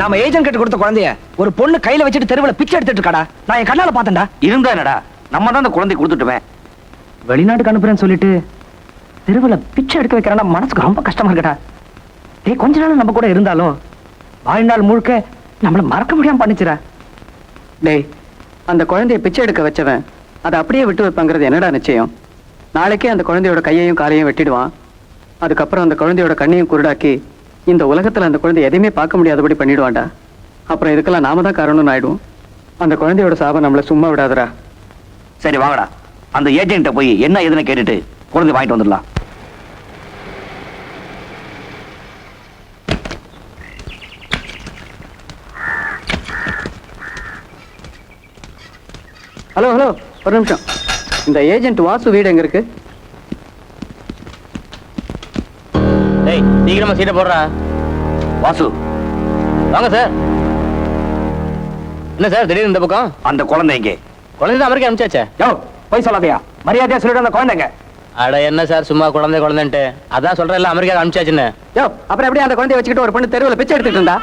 நாம ஏஜென்ட் கிட்ட கொடுத்த குழந்தைய ஒரு பொண்ணு கையில வச்சுட்டு தெருவுல பிச்சை எடுத்துட்டு இருக்காடா. நான் என் கண்ணால பார்த்தேன்டா. இருந்தா என்னடா, நம்ம தான் அந்த குழந்தை கொடுத்துட்டுமே. வெளிநாட்டுக்கு அனுப்புறேன்னு சொல்லிட்டு தெருவுல பிச்சை எடுக்க வைக்கிறான்னா மனசுக்கு ரொம்ப கஷ்டமா இருக்கடா. டேய், கொஞ்ச நாள் நம்ம கூட இருந்தாலும் வாழ்நாள் முழுக்க நம்மள மறக்க முடியாம பண்ணிச்சுடா. டேய், அந்த குழந்தைய பிச்சை எடுக்க வச்சவன் அதை அப்படியே விட்டு வைப்பாங்கிறது என்னடா நிச்சயம்? நாளைக்கே அந்த குழந்தையோட கையையும் காலையும் வெட்டிடுவான். அதுக்கப்புறம் அந்த குழந்தையோட கண்ணையும் குருடாக்கி இந்த உலகத்துல அந்த குழந்தை எதையுமே பார்க்க முடியாதபடி பண்ணிடுவான்டா. அப்புறம் இதுக்கெல்லாம் நாம தான் காரணம்னு ஆயிடுவோம். அந்த குழந்தையோட சாபம் நம்மள சும்மா விடாதடா. சரி வாங்கடா, அந்த ஏஜென்ட்ட போய் என்ன எதுன்னு கேட்டுட்டு குழந்தை வாங்கிட்டு வந்துடலாம். ஹலோ ஹலோ, ஒரு நிமிஷம். இந்த ஏஜென்ட் வாசு வீடு எங்க இருக்கு? டேய், சீக்கிரமா சீட்டை போடுறா. வாசு, வாங்க சார். என்ன சார் திடீர்னு இந்த பக்கம்? அந்த குழந்தை எங்கே? குழந்தை அமெரிக்கா அனுப்பிச்சாச்சே. யோ, போய் சொல்லாதயா. மரியாதையா சொல்லிட்டு அந்த குழந்தைங்க. அட என்ன சார் சும்மா குழந்தைன்ட்டு? அதான் சொல்றேன், எல்லாம் அமெரிக்கா அனுப்பிச்சாச்சுன்னு. யோ, அப்புறம் எப்படி அந்த குழந்தைய வச்சுக்கிட்டு ஒரு பொண்ணு தெருவில் பிச்சை எடுத்துட்டு இருந்தா?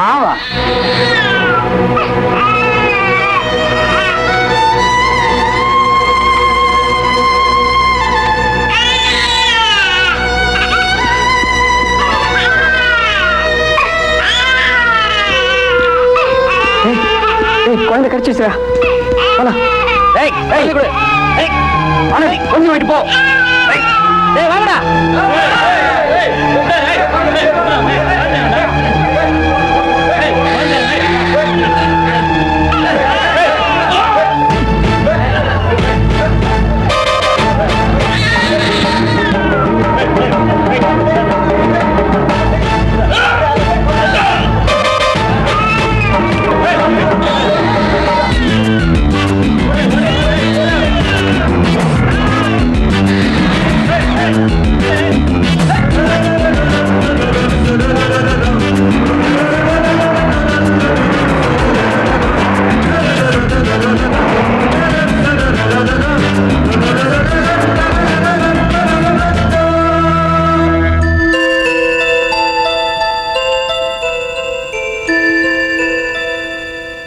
ஆவா. குழந்தை கிடைச்சிச்சா? கொஞ்சம் வாங்கிட்டு போ. வாங்கடா.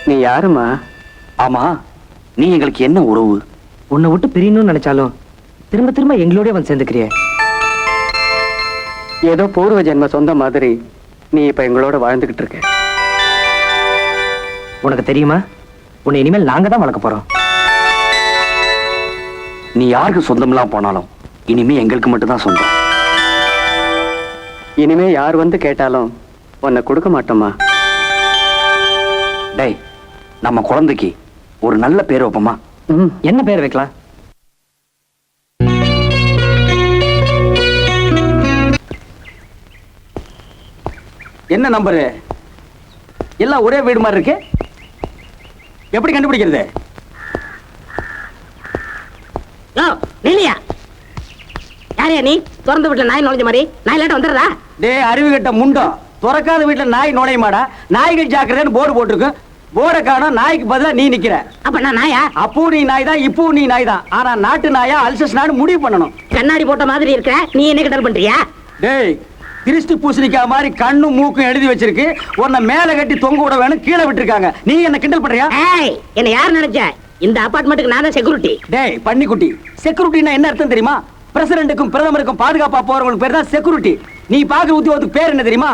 நீ யாருமா? ஆமா, நீ எங்களுக்கு என்ன உறவு? உன்னை விட்டு பிரியணும்னு நினைச்சாலும் திரும்ப திரும்ப எங்களோட வந்து சேர்ந்துக்கிறிய. ஏதோ பூர்வ ஜென்ம சொந்த மாதிரி நீ இப்ப எங்களோட வாழ்ந்துகிட்டு இருக்க. உனக்கு தெரியுமா, உன்னை இனிமேல் நாங்க தான் வளர்க்க போறோம். நீ யாருக்கு சொந்தம்லாம் போனாலும் இனிமே எங்களுக்கு மட்டும்தான் சொந்தம். இனிமே யார் வந்து கேட்டாலும் உன்னை கொடுக்க மாட்டோமா? டேய், நம்ம குழந்தைக்கு ஒரு நல்ல பேர் வைப்போமா? என்ன பேர் வைக்கலாம்? என்ன நம்பரு? எல்லாம் ஒரே வீடு மாதிரி இருக்கு. எப்படி கண்டுபிடிக்கிறது? யாரையா நீ? திறந்த வீட்டுல நாய் நுழைஞ்ச மாதிரி நாய் லேட்ட வந்துடுறா? டே அறிவு கட்ட முண்டம், துறக்காத வீட்டுல நாய் நுழையமாடா. நாய்கள் ஜாக்கிரதைன்னு போர்டு போட்டிருக்கு. போர்டை காணோம், நாய்க்கு பதிலா நீ நிக்கிற. அப்ப நான் நாயா? அப்போ நீ நாய் தான், இப்போ நீ நாய் தான். ஆனா நாட்டு நாயா அல்சஸ் நாடு முடிவு பண்ணணும். கண்ணாடி போட்ட மாதிரி இருக்க, நீ என்ன கிண்டல் பண்றியா? டேய், கிறிஸ்து பூசணிக்கா மாதிரி கண்ணும் மூக்கும் எழுதி வச்சிருக்கு. உன்னை மேல கட்டி தொங்க விட வேணும், கீழே விட்டுருக்காங்க. நீ என்ன கிண்டல் பண்றியா? ஏய், என்ன யார் நினைச்ச? இந்த அபார்ட்மெண்ட்டுக்கு நான் தான் செக்யூரிட்டி. டேய் பன்னிக்குட்டி, செக்யூரிட்டினா என்ன அர்த்தம் தெரியுமா? பிரசிடென்ட்டுக்கும் பிரதமருக்கும் பாதுகாப்பா போறவங்களுக்கு பேர் தான் செக்யூரிட்டி. நீ பாக்குற உத்தியோகத்துக்கு பேர் என்ன தெரியுமா?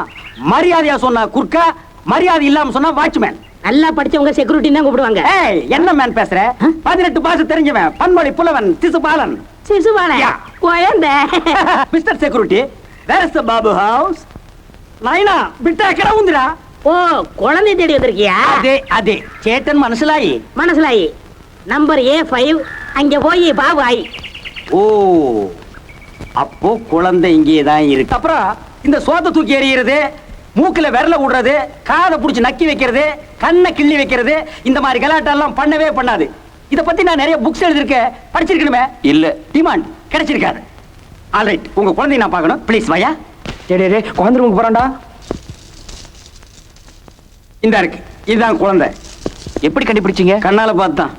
மரியாதையா சொன்னா குர்க்கா, மரியாதை இல்லாம சொன்னா வாட்ச்மேன். நல்லா படிச்சவங்க செக்யூரிட்டி தான் கூப்பிடுவாங்க. ஏய், என்ன மேன் பேசுற? 18 பாச தெரிஞ்சவன், பன்மொழி புலவன், சிசுபாலன். சிசுபாலன் கோயந்தே. Mister security, where is the Babu house? நைனா பிட்டா எక్కడ ఉందిరా? ஓ, குழந்தை தேடி வந்திருக்கியா? அதே அதே சேட்டன் மனசுலாயி. மனசுலாயி நம்பர் A5, அங்க போய் பாபு ஆயி. ஓ, அப்போ குழந்தை இங்கே தான் இருக்கு. அப்புறம் இந்த சோத்தை தூக்கி எறிகிறது, மூக்குல விரல விடுறது, காதை புடிச்சு நக்கி வைக்கிறது, கண்ணை கிள்ளி வைக்கிறது, இந்த மாதிரி கலாட்டெல்லாம் பண்ணவே பண்ணாது. இத பத்தி நான் நிறைய புக்ஸ் எழுதிருக்கேன், படிச்சிருக்கணுமே. இல்ல, டிமாண்ட் கிடைச்சிருக்காது. ஆல்ரைட், உங்க குழந்தையை நான் பார்க்கணும். ப்ளீஸ் வாயா. டே குழந்தை ரூமுக்கு போறான்டா. இந்த இருக்கு, இதுதான் குழந்தை. எப்படி கண்டுபிடிச்சீங்க? கண்ணால பார்த்தான்.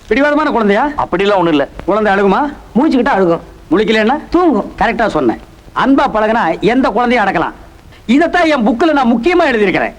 பிடிவாதமான குழந்தையா? அப்படிலாம் ஒண்ணும் இல்ல. குழந்தை அழுகுமா? மூச்சுக்கிட்டா அழுகும், முழிக்கலன்னா தூங்கும். கரெக்டா சொன்னேன். அன்பா பழகுனா எந்த குழந்தையும் அடக்கலாம். இதத்தான் என் புக்கில் நான் முக்கியமா எழுதியிருக்கிறேன்.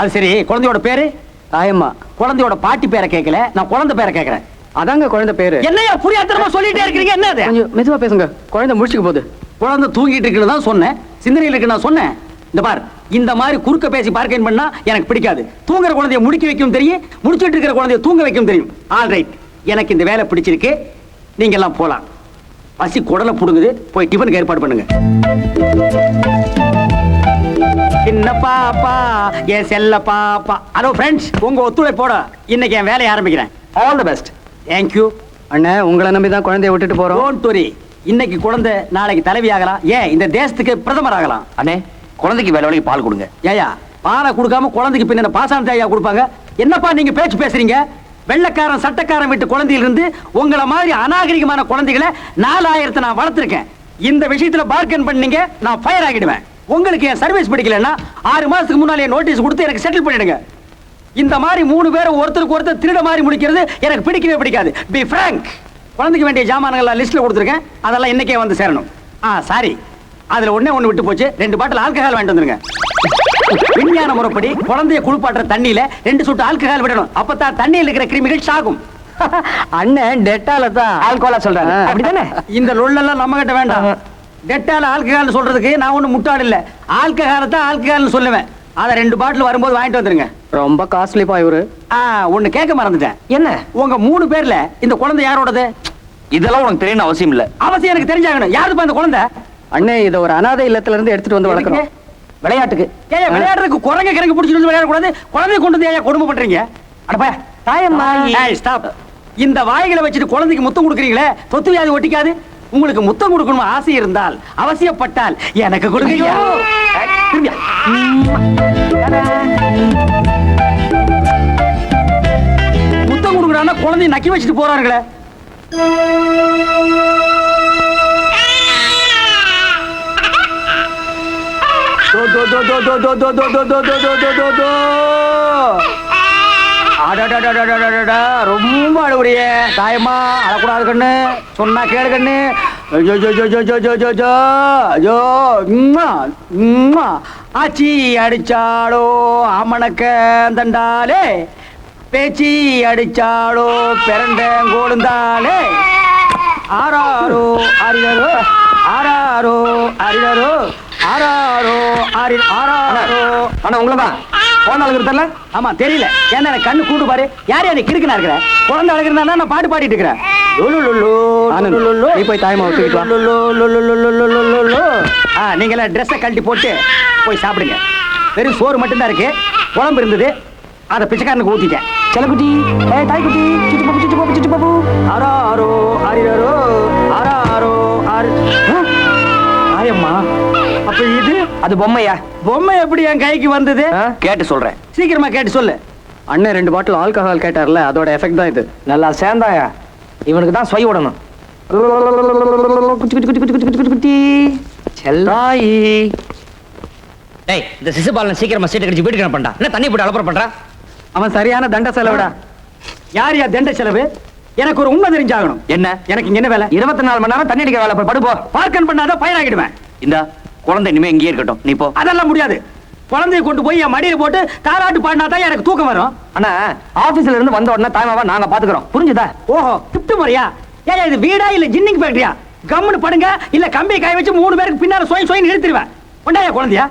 அது சரி, குழந்தையோட பேரு? தாயம்மா. குழந்தையோட பாட்டி பேரை கேட்கல, நான் குழந்தை பேரை கேட்கிறேன். அதாங்க குழந்தை பேரு. என்னையா புரியாதனமா சொல்லிட்டே இருக்கீங்க? என்ன அது? கொஞ்சம் மெதுவா பேசுங்க, குழந்தை முடிச்சுக்க போகுது. குழந்தை தூங்கிட்டு இருக்குன்னு தான் சொன்னேன், சிந்தனையில் இருக்கு நான் சொன்னேன். இந்த பார், இந்த மாதிரி குறுக்க பேசி பார்க்கேன் பண்ணா எனக்கு பிடிக்காது. தூங்குற குழந்தைய முடிக்க வைக்கும் தெரியும், முடிச்சிட்டு இருக்கிற குழந்தைய தூங்க வைக்கும் தெரியும். ஆல் ரைட், எனக்கு இந்த வேலை பிடிச்சிருக்கு, நீங்க எல்லாம் போலாம். பசி குடலை புடுங்குது, போய் டிஃபனுக்கு ஏற்பாடு பண்ணுங்க. சின்ன பாப்பா, என் செல்ல பாப்பா. ஹலோ ஃப்ரெண்ட்ஸ், உங்க ஒத்துழைப்போட இன்னைக்கு என் வேலையை ஆரம்பிக்கிறேன். All the best. தேங்க்யூ. அண்ணே, உங்களை நம்பி தான் குழந்தைய விட்டுட்டு போறோம். டோன்ட் வரி, இன்னைக்கு குழந்தை நாளைக்கு தலைவி ஆகலாம், ஏன் இந்த தேசத்துக்கு பிரதமர் ஆகலாம். அண்ணே, குழந்தைக்கு வேலை வேலைக்கு பால் கொடுங்க. ஏயா, பாலை கொடுக்காம குழந்தைக்கு பின்ன பாசாந்த ஐயா கொடுப்பாங்க? என்னப்பா நீங்க பேச்சு பேசுறீங்க? வெள்ளக்காரன் சட்டக்காரன் வீட்டு குழந்தையிலிருந்து உங்களை மாதிரி அநாகரிகமான குழந்தைகளை 4000 நான் வளர்த்திருக்கேன். இந்த விஷயத்துல பார்கன் பண்ணீங்க, நான் ஃபயர் ஆகிடுவேன். உங்களுக்கு என் சர்வீஸ் பிடிக்கலன்னா 6 மாசத்துக்கு முன்னாலே நோட்டீஸ் கொடுத்து எனக்கு செட்டில் பண்ணிடுங்க. இந்த மாதிரி 3 பேரும் ஒருத்தருக்கு ஒருத்தர் திருட மாதிரி முடிக்கிறது எனக்கு பிடிக்கவே பிடிக்காது. Be frank. குழந்தைக்கு வேண்டிய ஜாமான்கள் லிஸ்ட்ல கொடுத்துருக்கேன், அதெல்லாம் இன்னைக்கே வந்து சேரணும். சாரி, அதுல ஒண்ணு விட்டு போச்சு. 2 பாட்டில் ஆல்கஹால் வாங்கிட்டு வந்துருங்க. விஞ்ஞான முறைப்படி குழந்தைய குளிப்பாட்டுற தண்ணியில 2 சொட்டு ஆல்கஹால் விடணும், அப்பதான் தண்ணியில் இருக்கிற கிருமிகள் சாகும். அண்ணன் டெட்டால தான் ஆல்கோலா சொல்றாரு, அப்படிதானே? இந்த லொல்லெல்லாம் நம்ம கிட்ட வேண்டாம். டெட்டால ஆல்கஹால் சொல்றதுக்கு நான் ஒண்ணு முட்டாள் இல்ல. ஆல்கஹால தான் ஆல்கஹால்னு சொல்லுவேன். அத 2 பாட்டில் வரும்போது வாங்கிட்டு வந்துருங்க. ரொம்ப காஸ்ட்லிப்பா இவரு. ஒண்ணு கேட்க மறந்துட்டேன். என்ன? உங்க 3 பேர்ல இந்த குழந்தை யாரோடது? இதெல்லாம் உனக்கு தெரியணும் அவசியம் இல்ல. அவசியம் எனக்கு தெரிஞ்சாகணும். யாருப்பா இந்த குழந்தை? அண்ணே, இத ஒரு அனாதை இல்லத்துல இருந்து எடுத்துட்டு வந்து வளர்க்கறோம். விளையாட்டுக்கு. ஏன் விளையாடுறதுக்கு குரங்க கிரங்க பிடிச்சிட்டு வந்து விளையாட கூடாது? குழந்தைய கொண்டு வந்து ஏன் கொடுமை பண்றீங்க? அடப்பா, தாயம்மா. ஸ்டாப். இந்த வாய்களை வச்சுட்டு குழந்தைக்கு முத்தம் கொடுக்குறீங்களே, சொத்து வியாதி ஒட்டிக்காது. உங்களுக்கு முத்தம் கொடுக்கணும் ஆசை இருந்தால், அவசியப்பட்டால் எனக்கு கொடுங்க. முத்தம் கொடுக்குறான்னா குழந்தைய நக்கி வச்சுட்டு போறாங்களே. ரொம்ப அழுகுறிய தாயம்மா, அழக்கூடாது கண்ணு, சொன்னா கேளு கண்ணு. ஆச்சி அடிச்சாலோ அமனக்க தண்டாலே, பேச்சி அடிச்சாலோ பிறந்தங்கோளுந்தாலே. ஆராரோ அரிரோ, ஆராரோ அரிரோ, ஆராரோ ஆராரோ. ஆனா உங்களதான் குழந்தை அழுகிறதுல. ஆமா தெரியல, ஏன்னா எனக்கு கண்ணு கூடு பாரு. யார் எனக்கு கிறுக்குனா இருக்கிற? குழந்தை அழுகிறதா நான் பாட்டு பாடிட்டு இருக்கிறேன். நீ போய் தாயம்மா தூக்கிட்டு வா. நீங்க எல்லாம் ட்ரெஸ்ஸை கழட்டி போட்டு போய் சாப்பிடுங்க. வெறும் சோறு மட்டும்தான் இருக்கு, குழம்பு இருந்தது, அதை பிச்சைக்காரனுக்கு ஊத்திட்டேன். செல்லக்குட்டி, தாய்க்குட்டி, சுச்சு பாப்பு, சுச்சு பாப்பு, சுச்சு பாப்பு. ஆராரோ ஆரிரோ, ஆராரோ ஆரி. தாயம்மா, அப்ப இது அது பொம்மையா? பொம்மை எப்படி என் கைக்கு வந்தது? கேட்டு சொல்றேன். சீக்கிரமா கேட்டு சொல்லு. அண்ணன் 2 பாட்டில் ஆல்கஹால் கேட்டார்ல, அதோட எஃபெக்ட் தான் இது. நல்லா சேர்ந்தாயா? இவனுக்கு தான் சொய் விடணும். குச்சி குச்சி குச்சி குச்சி குச்சி குச்சி. செல்லாயி. டேய், இந்த சிசுபாலன் சீக்கிரமா சீட்டை கடிச்சு வீட்டுக்கு பண்ணா. என்ன தண்ணி போட்டு அலப்பற பண்றா? அவன் சரியான தண்ட செலவிடா. யார் தண்ட செலவு? எனக்கு ஒரு உண்மை தெரிஞ்சாகணும். என்ன? எனக்கு இங்க என்ன வேலை? 24 மணி நேரம் தண்ணி அடிக்க வேலை. போய் படுப்போ. பார்க்கன் பண்ணாத ஃபயர் ஆகிடுவேன். இந்த குழந்தை இனிமே இங்கேயே இருக்கட்டும், நீ போ. அதெல்லாம் முடியாது. குழந்தையை கொண்டு போய் என் மடியில போட்டு தாராட்டு பாடினா தான் எனக்கு தூக்கம் வரும். அண்ணா, ஆபீஸ்ல இருந்து வந்த உடனே தாய்மாவா நாங்க பாத்துக்கிறோம், புரிஞ்சுதா? ஓஹோ, திட்டு முறையா? ஏன் இது வீடா இல்ல ஜின்னிங் ஃபேக்டரியா? கம்முன்னு படுங்க, இல்ல கம்பியை காய வச்சு 3 பேருக்கு பின்னால சோய் சோயின்னு இழுத்துருவேன். கொண்டாயா குழந்தையா?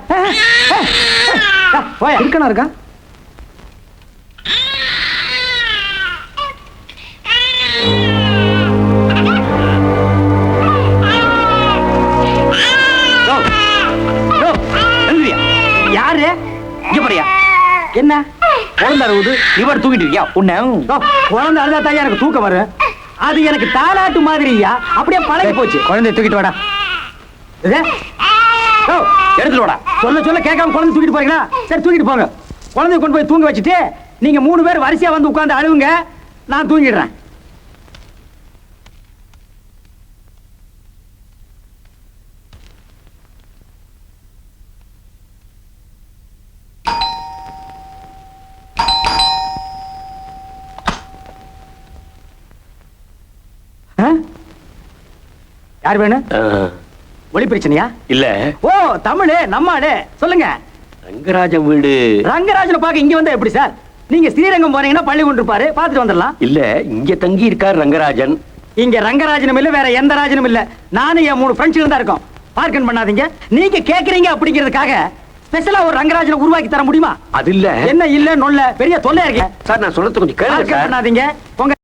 போயா இருக்கணும் இருக்கா? யாரு? இங்க பாரியா, என்ன குழந்தை அழுகுது, இவர் தூங்கிட்டு இருக்கியா? உன்னை குழந்தை அழுதா தான் எனக்கு தூக்கம் வரும். அது எனக்கு தாலாட்டு மாதிரியா, அப்படியே பழகி போச்சு. குழந்தைய தூக்கிட்டு வாடா. எடுத்துட்டு வாடா. சொல்ல சொல்ல கேட்காம குழந்தை தூக்கிட்டு போறீங்களா? சரி தூக்கிட்டு போங்க. குழந்தைய கொண்டு போய் தூங்க வச்சுட்டு நீங்க 3 பேர் வரிசையா வந்து உட்கார்ந்து அழுவுங்க, நான் தூங்கிடுறேன். யார் வேணும்? ஒளி பிரச்சனையா? இல்ல. ஓ, தமிழ் நம்ம ஆளு. சொல்லுங்க. ரங்கராஜன் வீடு ரங்கராஜனை பார்க்க இங்க வந்தா எப்படி சார்? நீங்க ஸ்ரீரங்கம் போனீங்கன்னா பள்ளி கொண்டு இருப்பாரு, பார்த்துட்டு வந்துடலாம். இல்ல இங்க தங்கி இருக்கார் ரங்கராஜன். இங்க ரங்கராஜனும் இல்ல, வேற எந்த ராஜனும் இல்ல. நானும் என் 3 ஃப்ரெண்ட்ஸ் தான் இருக்கோம். பார்க்கன் பண்ணாதீங்க. நீங்க கேக்குறீங்க அப்படிங்கிறதுக்காக ஸ்பெஷலா ஒரு ரங்கராஜனை உருவாக்கி தர முடியுமா? அது இல்ல. என்ன இல்ல நொல்ல பெரிய தொல்லையா இருக்கு சார் நான் சொல்றது கொஞ்சம் கேளுங்க பார்க்கன் சார். பண்ணாதீங்க. உங்க